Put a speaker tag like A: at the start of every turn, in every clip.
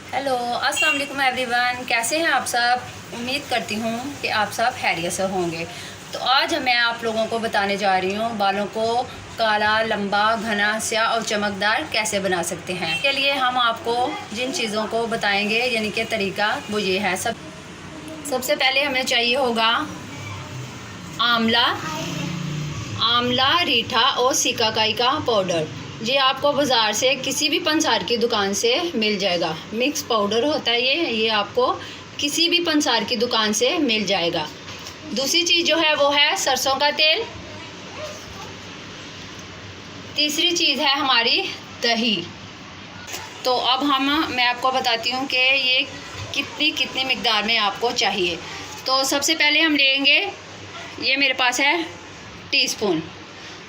A: Hello, अस्सलाम वालेकुम everyone. कैसे हैं आप सब? उम्मीद करती हूँ कि आप सब खैरियत से होंगे। तो आज मैं आप लोगों को बताने जा रही हूँ बालों को काला, लंबा, घना, स्याह और चमकदार कैसे बना सकते हैं। इसके लिए हम आपको जिन चीज़ों को बताएंगे यानी कि तरीका वो ये है। सबसे पहले हमें चाहिए होगा आंवला, रीठा और सिकाकाई का पाउडर। ये आपको बाज़ार से किसी भी पंसार की दुकान से मिल जाएगा। मिक्स पाउडर होता है ये आपको किसी भी पंसार की दुकान से मिल जाएगा। दूसरी चीज़ जो है वो है सरसों का तेल। तीसरी चीज़ है हमारी दही। तो अब मैं आपको बताती हूँ कि ये कितनी मिकदार में आपको चाहिए। तो सबसे पहले हम लेंगे, ये मेरे पास है टीस्पून,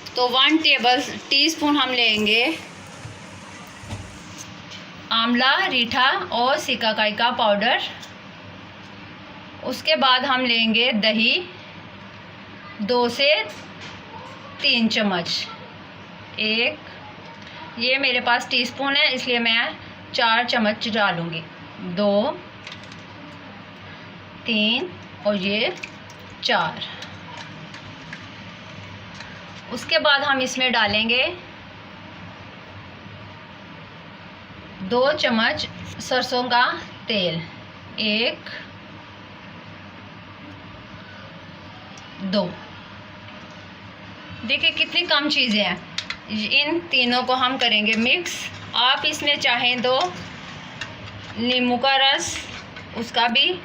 A: तो 1 टेबल टीस्पून हम लेंगे आंवला, रीठा और सिकाकाई का पाउडर। उसके बाद हम लेंगे दही 2 से 3 चम्मच। ये मेरे पास टीस्पून है इसलिए मैं 4 चम्मच डालूँगी। 2, 3 और ये 4। उसके बाद हम इसमें डालेंगे 2 चम्मच सरसों का तेल। 1, 2। देखिए कितनी कम चीज़ें हैं। इन तीनों को हम करेंगे मिक्स। आप इसमें चाहें तो नींबू का रस उसका भी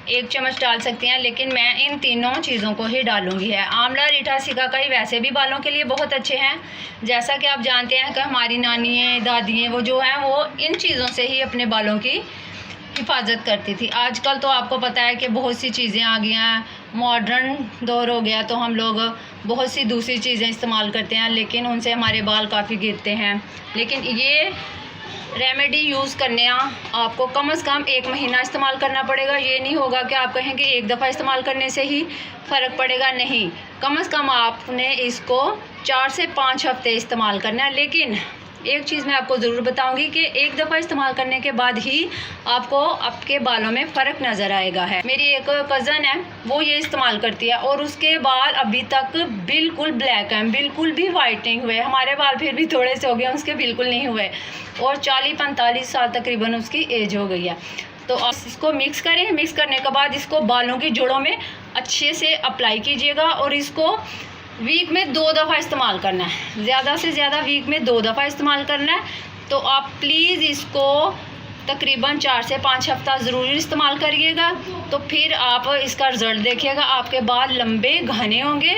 A: 1 चम्मच डाल सकते हैं, लेकिन मैं इन तीनों चीज़ों को ही डालूंगी है। आंवला, रीठा, सिकाकाई वैसे भी बालों के लिए बहुत अच्छे हैं। जैसा कि आप जानते हैं कि हमारी नानी हैं, दादी हैं, वो जो हैं वो इन चीज़ों से ही अपने बालों की हिफाजत करती थी। आजकल तो आपको पता है कि बहुत सी चीज़ें आ गई हैं, मॉडर्न दौर हो गया, तो हम लोग बहुत सी दूसरी चीज़ें इस्तेमाल करते हैं, लेकिन उनसे हमारे बाल काफ़ी गिरते हैं। लेकिन ये रेमेडी यूज़ करने आपको कम से कम 1 महीना इस्तेमाल करना पड़ेगा। ये नहीं होगा कि आप कहें कि एक दफ़ा इस्तेमाल करने से ही फ़र्क पड़ेगा, नहीं। कम से कम आपने इसको 4 से 5 हफ्ते इस्तेमाल करना है। लेकिन एक चीज़ मैं आपको ज़रूर बताऊंगी कि एक दफ़ा इस्तेमाल करने के बाद ही आपको आपके बालों में फ़र्क नज़र आएगा है। मेरी एक कज़न है, वो ये इस्तेमाल करती है और उसके बाल अभी तक बिल्कुल ब्लैक हैं, बिल्कुल भी वाइट नहीं हुए। हमारे बाल फिर भी थोड़े से हो गए, उसके बिल्कुल नहीं हुए, और 40-45 साल तकरीबन उसकी एज हो गई है। तो आप इसको मिक्स करें। मिक्स करने के बाद इसको बालों की जड़ों में अच्छे से अप्लाई कीजिएगा और इसको वीक में 2 दफ़ा इस्तेमाल करना है। ज़्यादा से ज़्यादा वीक में 2 दफ़ा इस्तेमाल करना है। तो आप प्लीज़ इसको तकरीबन 4 से 5 हफ्ता ज़रूर इस्तेमाल करिएगा। तो फिर आप इसका रिज़ल्ट देखिएगा। आपके बाल लंबे, घने होंगे,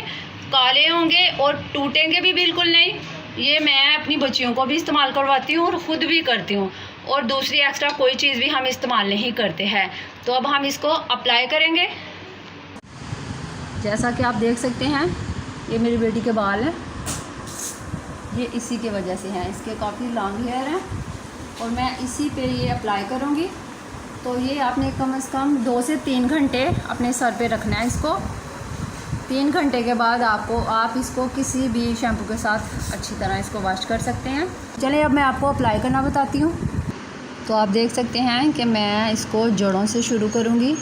A: काले होंगे और टूटेंगे भी बिल्कुल नहीं। ये मैं अपनी बच्चियों को भी इस्तेमाल करवाती हूँ और ख़ुद भी करती हूँ, और दूसरी एक्स्ट्रा कोई चीज़ भी हम इस्तेमाल नहीं करते हैं। तो अब हम इसको अप्लाई करेंगे। जैसा कि आप देख सकते हैं, ये मेरी बेटी के बाल हैं, ये इसी के वजह से हैं, इसके काफ़ी लॉन्ग हेयर हैं और मैं इसी पे ये अप्लाई करूँगी। तो ये आपने कम से कम 2 से 3 घंटे अपने सर पे रखना है इसको। 3 घंटे के बाद आप इसको किसी भी शैम्पू के साथ अच्छी तरह इसको वॉश कर सकते हैं। चलिए अब मैं आपको अप्लाई करना बताती हूँ। तो आप देख सकते हैं कि मैं इसको जड़ों से शुरू करूँगी।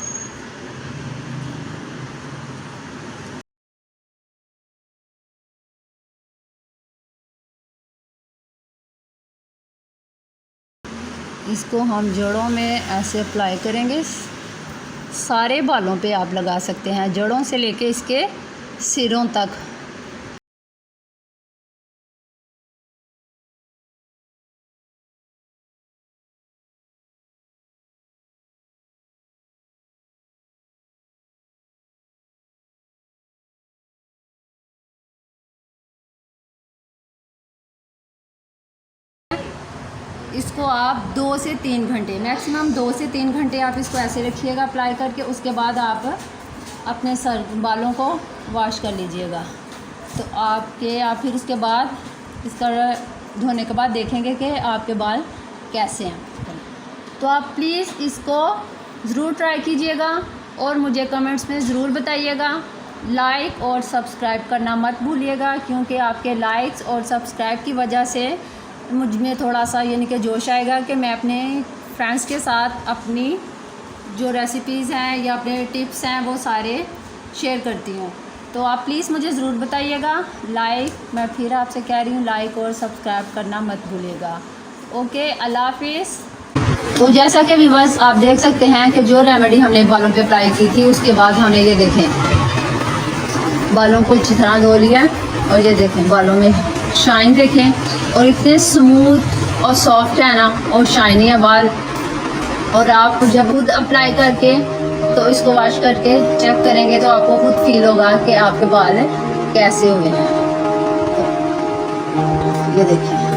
A: इसको हम जड़ों में ऐसे अप्लाई करेंगे। सारे बालों पे आप लगा सकते हैं, जड़ों से लेके इसके सिरों तक। इसको आप 2 से 3 घंटे, मैक्सिमम 2 से 3 घंटे आप इसको ऐसे रखिएगा अप्लाई करके। उसके बाद आप अपने सर बालों को वॉश कर लीजिएगा। तो आप फिर उसके बाद इसका धोने के बाद देखेंगे कि आपके बाल कैसे हैं। तो आप प्लीज़ इसको ज़रूर ट्राई कीजिएगा और मुझे कमेंट्स में ज़रूर बताइएगा। लाइक और सब्सक्राइब करना मत भूलिएगा, क्योंकि आपके लाइक्स और सब्सक्राइब की वजह से मुझ में थोड़ा सा यानी कि जोश आएगा कि मैं अपने फ्रेंड्स के साथ अपनी जो रेसिपीज़ हैं या अपने टिप्स हैं वो सारे शेयर करती हूँ। तो आप प्लीज़ मुझे ज़रूर बताइएगा। मैं फिर आपसे कह रही हूँ, लाइक और सब्सक्राइब करना मत भूलिएगा। ओके, अल्लाह हाफिज़। तो जैसा कि व्यूअर्स आप देख सकते हैं कि जो रेमेडी हमने बालों पे अप्लाई की थी उसके बाद हमने ये देखें बालों को अच्छी तरह धो लिया और ये देखें बालों में शाइन देखें और इतने स्मूथ और सॉफ्ट है ना और शाइनी है बाल। और आप जब खुद अप्लाई करके तो इसको वॉश करके चेक करेंगे तो आपको खुद फील होगा कि आपके बाल कैसे हुए हैं। ये देखिए।